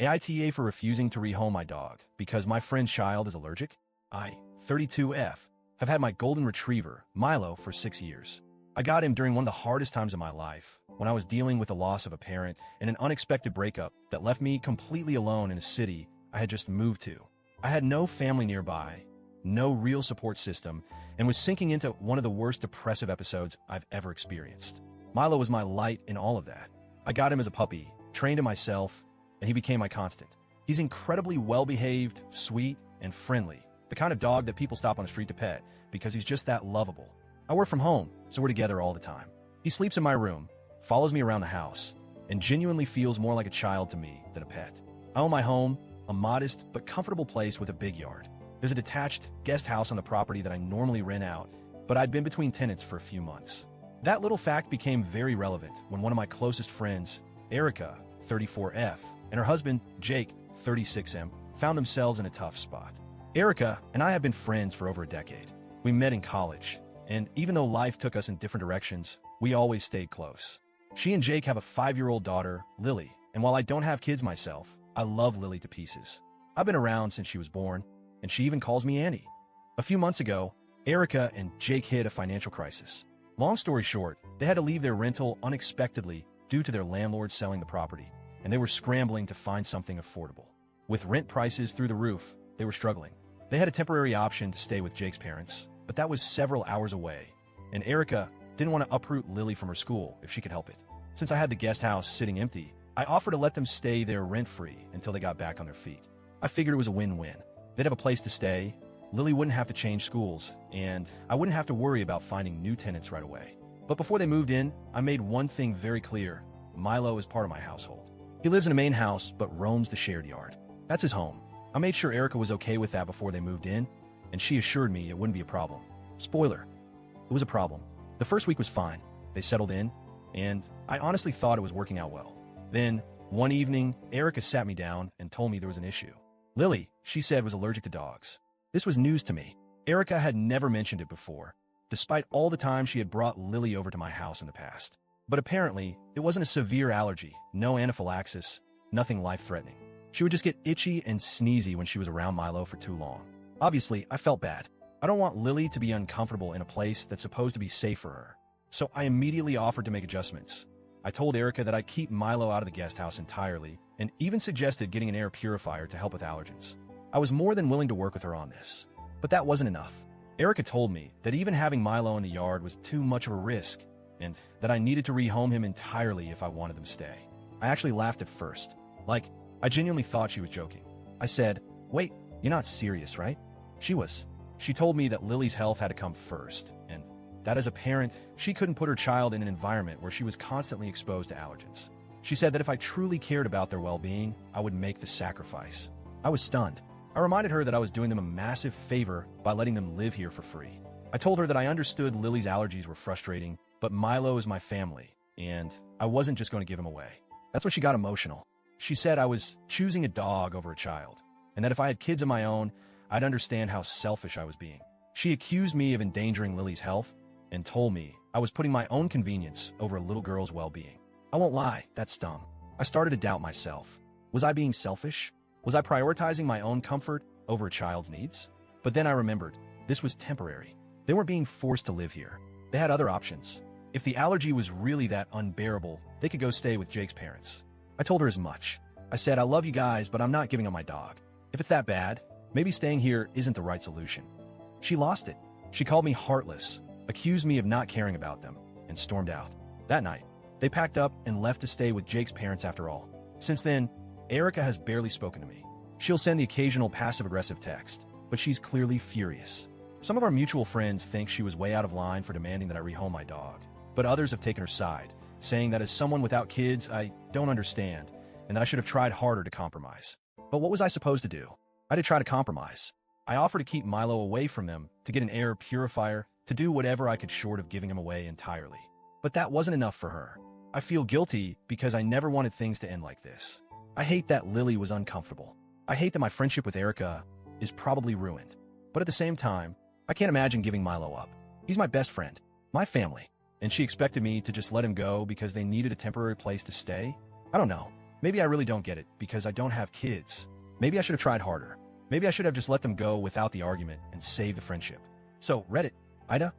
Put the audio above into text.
AITA for refusing to rehome my dog because my friend's child is allergic. I, 32F, have had my golden retriever, Milo, for 6 years. I got him during one of the hardest times of my life, when I was dealing with the loss of a parent and an unexpected breakup that left me completely alone in a city I had just moved to. I had no family nearby, no real support system, and was sinking into one of the worst depressive episodes I've ever experienced. Milo was my light in all of that. I got him as a puppy, trained him myself, and he became my constant. He's incredibly well-behaved, sweet, and friendly, the kind of dog that people stop on the street to pet because he's just that lovable. I work from home, so we're together all the time. He sleeps in my room, follows me around the house, and genuinely feels more like a child to me than a pet. I own my home, a modest but comfortable place with a big yard. There's a detached guest house on the property that I normally rent out, but I'd been between tenants for a few months. That little fact became very relevant when one of my closest friends, Erica, 34F, and her husband, Jake, 36M, found themselves in a tough spot. Erica and I have been friends for over a decade. We met in college, and even though life took us in different directions, we always stayed close. She and Jake have a 5-year-old daughter, Lily, and while I don't have kids myself, I love Lily to pieces. I've been around since she was born, and she even calls me Annie. A few months ago, Erica and Jake hit a financial crisis. Long story short, they had to leave their rental unexpectedly due to their landlord selling the property, and they were scrambling to find something affordable. With rent prices through the roof, they were struggling. They had a temporary option to stay with Jake's parents, but that was several hours away, and Erica didn't want to uproot Lily from her school if she could help it. Since I had the guest house sitting empty, I offered to let them stay there rent-free until they got back on their feet. I figured it was a win-win. They'd have a place to stay, Lily wouldn't have to change schools, and I wouldn't have to worry about finding new tenants right away. But before they moved in, I made one thing very clear. Milo is part of my household. He lives in a main house, but roams the shared yard. That's his home. I made sure Erica was okay with that before they moved in, and she assured me it wouldn't be a problem. Spoiler, it was a problem. The first week was fine. They settled in, and I honestly thought it was working out well. Then, one evening, Erica sat me down and told me there was an issue. Lily, she said, was allergic to dogs. This was news to me. Erica had never mentioned it before, despite all the time she had brought Lily over to my house in the past. But apparently, it wasn't a severe allergy, no anaphylaxis, nothing life-threatening. She would just get itchy and sneezy when she was around Milo for too long. Obviously, I felt bad. I don't want Lily to be uncomfortable in a place that's supposed to be safe for her. So I immediately offered to make adjustments. I told Erica that I'd keep Milo out of the guest house entirely, and even suggested getting an air purifier to help with allergens. I was more than willing to work with her on this. But that wasn't enough. Erica told me that even having Milo in the yard was too much of a risk, and that I needed to rehome him entirely if I wanted them to stay. I actually laughed at first. Like, I genuinely thought she was joking. I said, "Wait, you're not serious, right?" She was. She told me that Lily's health had to come first, and that as a parent, she couldn't put her child in an environment where she was constantly exposed to allergens. She said that if I truly cared about their well-being, I would make the sacrifice. I was stunned. I reminded her that I was doing them a massive favor by letting them live here for free. I told her that I understood Lily's allergies were frustrating, but Milo is my family, and I wasn't just going to give him away. That's when she got emotional. She said I was choosing a dog over a child, and that if I had kids of my own, I'd understand how selfish I was being. She accused me of endangering Lily's health and told me I was putting my own convenience over a little girl's well-being. I won't lie, that stung. I started to doubt myself. Was I being selfish? Was I prioritizing my own comfort over a child's needs? But then I remembered, this was temporary. They weren't being forced to live here. They had other options. If the allergy was really that unbearable, they could go stay with Jake's parents. I told her as much. I said, "I love you guys, but I'm not giving up my dog. If it's that bad, maybe staying here isn't the right solution." She lost it. She called me heartless, accused me of not caring about them, and stormed out. That night, they packed up and left to stay with Jake's parents after all. Since then, Erica has barely spoken to me. She'll send the occasional passive-aggressive text, but she's clearly furious. Some of our mutual friends think she was way out of line for demanding that I rehome my dog, but others have taken her side, saying that as someone without kids, I don't understand, and that I should have tried harder to compromise. But what was I supposed to do? I did try to compromise. I offered to keep Milo away from them, to get an air purifier, to do whatever I could short of giving him away entirely. But that wasn't enough for her. I feel guilty because I never wanted things to end like this. I hate that Lily was uncomfortable. I hate that my friendship with Erica is probably ruined. But at the same time, I can't imagine giving Milo up. He's my best friend, my family, and she expected me to just let him go because they needed a temporary place to stay? I don't know. Maybe I really don't get it because I don't have kids. Maybe I should have tried harder. Maybe I should have just let them go without the argument and saved the friendship. So, Reddit, AITA,